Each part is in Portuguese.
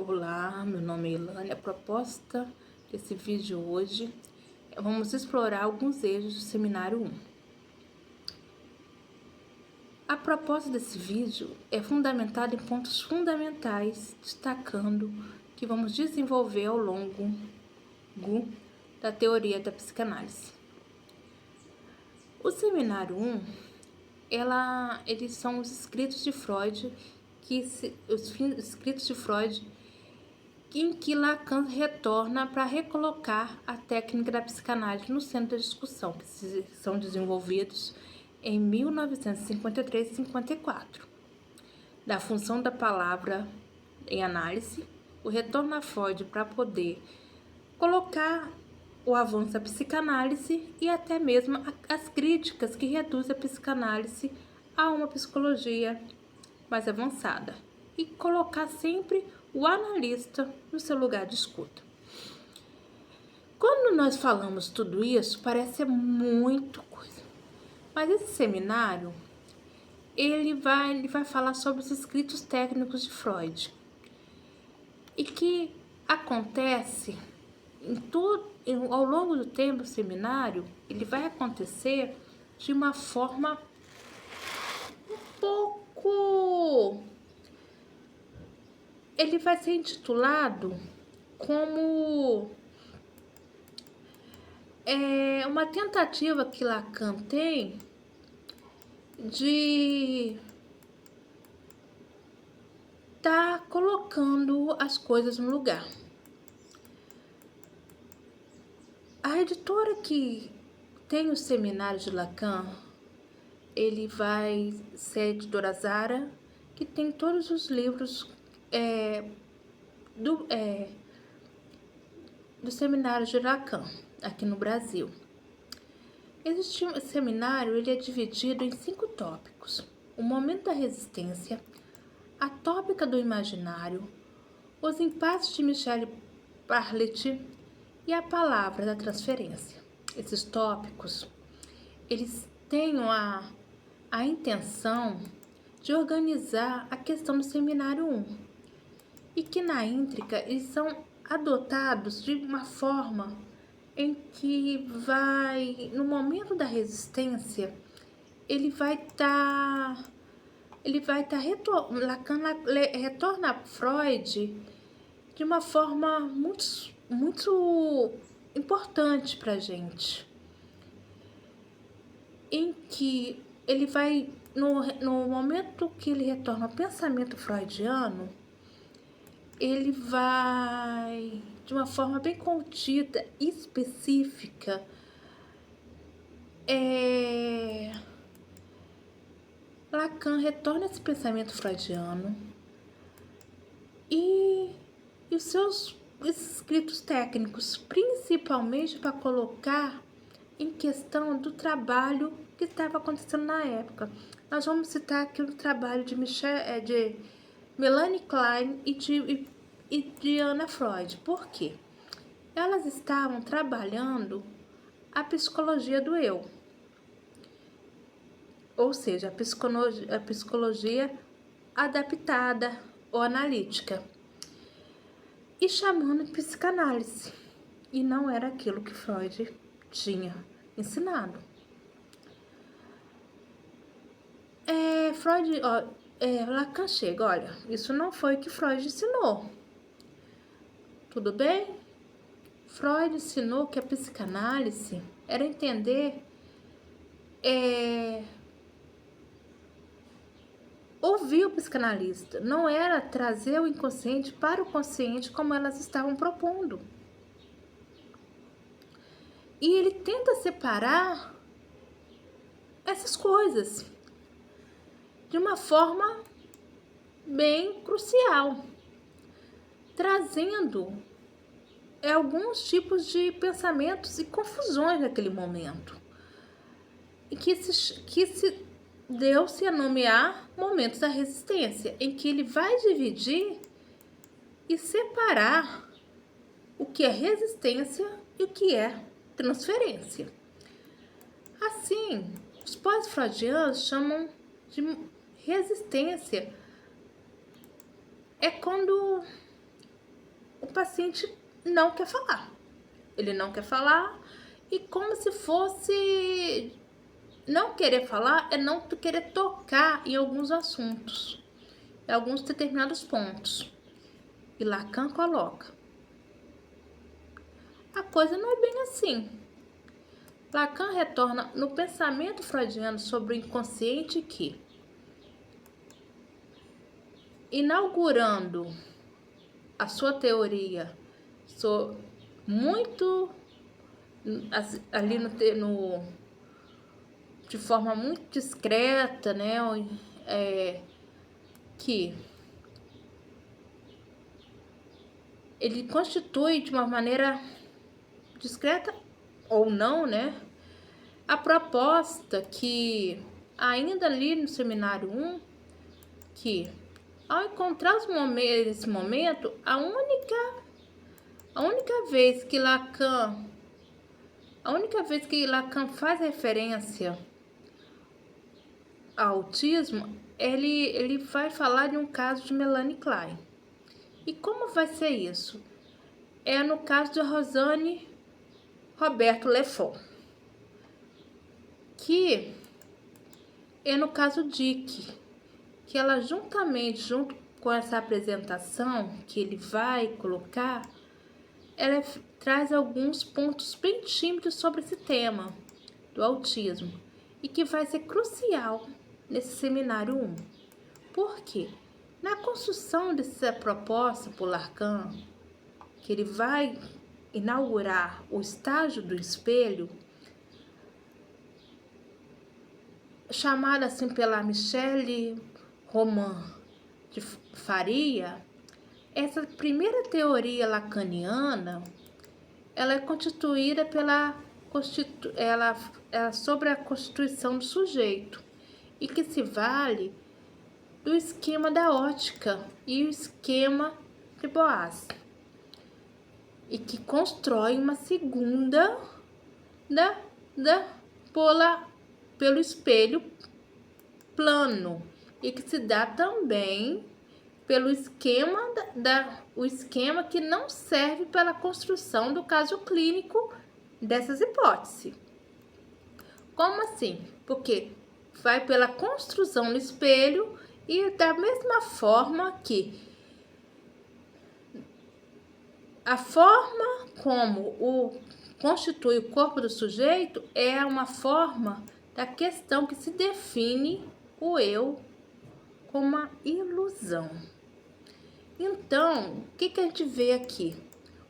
Olá, meu nome é Ilane. A proposta desse vídeo hoje vamos explorar alguns eixos do Seminário 1. A proposta desse vídeo é fundamentada em pontos fundamentais, destacando que vamos desenvolver ao longo da teoria da psicanálise. O Seminário 1, eles são os escritos de Freud, em que Lacan retorna para recolocar a técnica da psicanálise no centro da discussão, que são desenvolvidos em 1953 e 54. Da função da palavra em análise, o retorno a Freud para poder colocar o avanço da psicanálise e até mesmo as críticas que reduzem a psicanálise a uma psicologia mais avançada e colocar sempre o analista no seu lugar de escuta. Quando nós falamos tudo isso, parece muito coisa. Mas esse seminário, ele vai falar sobre os escritos técnicos de Freud. E que acontece ao longo do tempo, o seminário, ele vai acontecer de uma forma um pouco... Ele vai ser intitulado como uma tentativa que Lacan tem de estar colocando as coisas no lugar. A editora que tem o seminário de Lacan, ele vai ser a editora Zara, que tem todos os livros do seminário de Lacan, aqui no Brasil. Esse seminário ele é dividido em 5 tópicos: o momento da resistência, a tópica do imaginário, os impasses de Michel Bartlett e a palavra da transferência. Esses tópicos, eles têm a intenção de organizar a questão do seminário 1 e que na íntegra eles são adotados de uma forma em que no momento da resistência, Lacan retorna a Freud de uma forma muito importante para a gente, em que ele vai, no momento que ele retorna ao pensamento freudiano, ele vai, de uma forma bem contida e específica, Lacan retorna a esse pensamento freudiano e os seus escritos técnicos, principalmente para colocar em questão do trabalho que estava acontecendo na época. Nós vamos citar aqui o trabalho de Melanie Klein e de Anna Freud. Por quê? Elas estavam trabalhando a psicologia do eu, ou seja, a psicologia adaptada ou analítica, e chamando de psicanálise, e não era aquilo que Freud tinha ensinado. Lacan chega, olha, isso não foi o que Freud ensinou. Tudo bem? Freud ensinou que a psicanálise era entender, ouvir o psicanalista, não era trazer o inconsciente para o consciente como elas estavam propondo. E ele tenta separar essas coisas de uma forma bem crucial, trazendo alguns tipos de pensamentos e confusões naquele momento, e que se deu-se a nomear momentos da resistência, em que ele vai dividir e separar o que é resistência e o que é transferência. Assim, os pós-freudianos chamam de resistência quando o paciente não quer falar. Ele não quer falar e como se fosse não querer falar é não querer tocar em alguns assuntos, em alguns determinados pontos. E Lacan coloca: a coisa não é bem assim. Lacan retorna no pensamento freudiano sobre o inconsciente que, inaugurando a sua teoria muito ali de forma muito discreta, né, que ele constitui de uma maneira discreta ou não, né, a proposta que ainda ali no seminário 1, que ao encontrar esse momento, a única vez que Lacan faz referência ao autismo, ele vai falar de um caso de Melanie Klein. E como vai ser isso? É no caso de Rosane Roberto Lefort, que é no caso Dick, que ela junto com essa apresentação que ele vai colocar, ela traz alguns pontos bem tímidos sobre esse tema do autismo e que vai ser crucial nesse seminário 1. Por quê? Na construção dessa proposta por Lacan, que ele vai inaugurar o estágio do espelho, chamada assim pela Michelle Roman de Faria, essa primeira teoria lacaniana, ela é constituída sobre a constituição do sujeito e que se vale do esquema da ótica e o esquema de Boas e que constrói uma segunda pelo espelho plano e que se dá também pelo esquema o esquema que não serve pela construção do caso clínico dessas hipóteses. Como assim? Porque vai pela construção do espelho e da mesma forma que a forma como constitui o corpo do sujeito é uma forma da questão que se define o eu como uma ilusão. Então, o que a gente vê aqui?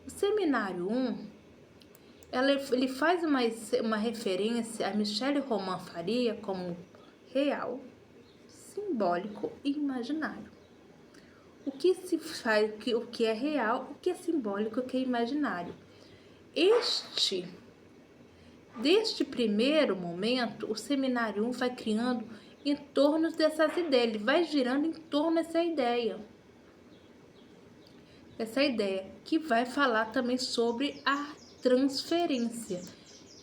O seminário 1, ele faz uma referência a Michelle Roman Faria como real, simbólico e imaginário. O que se faz, o que é real, o que é simbólico, o que é imaginário. Deste primeiro momento, o seminário 1 vai criando em torno dessas ideias, ele vai girando em torno dessa ideia. Essa ideia que vai falar também sobre a transferência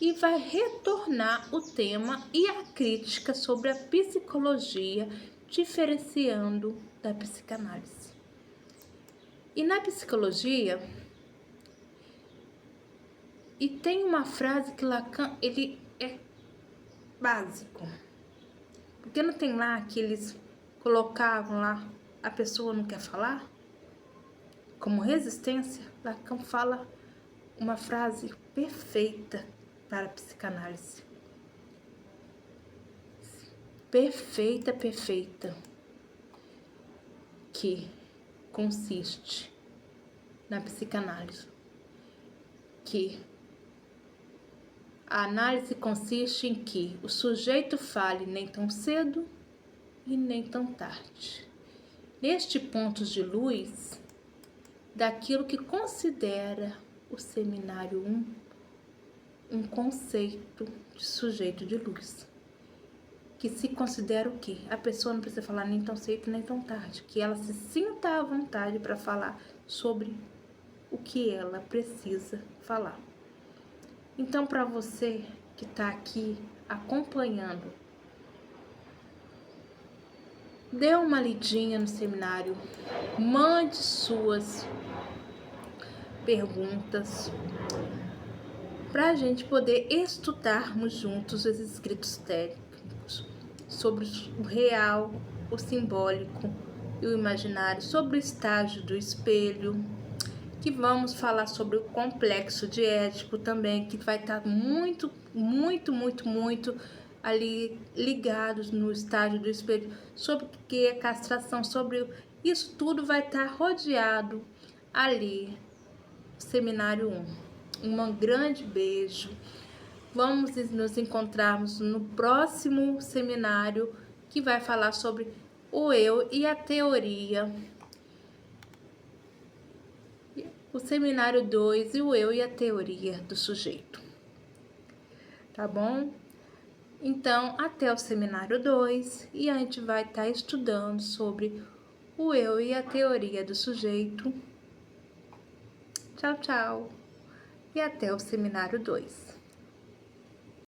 e vai retornar o tema e a crítica sobre a psicologia, diferenciando da psicanálise. E na psicologia, e tem uma frase que Lacan, ele é básico, porque não tem lá que eles colocavam lá, a pessoa não quer falar? Como resistência, Lacan fala uma frase perfeita para a psicanálise. Perfeita, que consiste na psicanálise. Que a análise consiste em que o sujeito fale nem tão cedo e nem tão tarde. Neste ponto de luz, daquilo que considera o seminário 1 um conceito de sujeito de luz, que se considera o quê? A pessoa não precisa falar nem tão cedo nem tão tarde, que ela se sinta à vontade para falar sobre o que ela precisa falar. Então, para você que está aqui acompanhando, dê uma lidinha no seminário, mande suas perguntas, para a gente poder estudarmos juntos os escritos técnicos sobre o real, o simbólico e o imaginário, sobre o estágio do espelho, que vamos falar sobre o complexo de Édipo também, que vai estar muito ali ligados no estágio do espelho, sobre o que é castração, sobre isso tudo vai estar rodeado ali, seminário 1. Um grande beijo. Vamos nos encontrarmos no próximo seminário, que vai falar sobre o eu e a teoria. O seminário 2 e o eu e a teoria do sujeito. Tá bom? Então, até o seminário 2, e a gente vai estar estudando sobre o eu e a teoria do sujeito. Tchau, tchau. E até o seminário 2.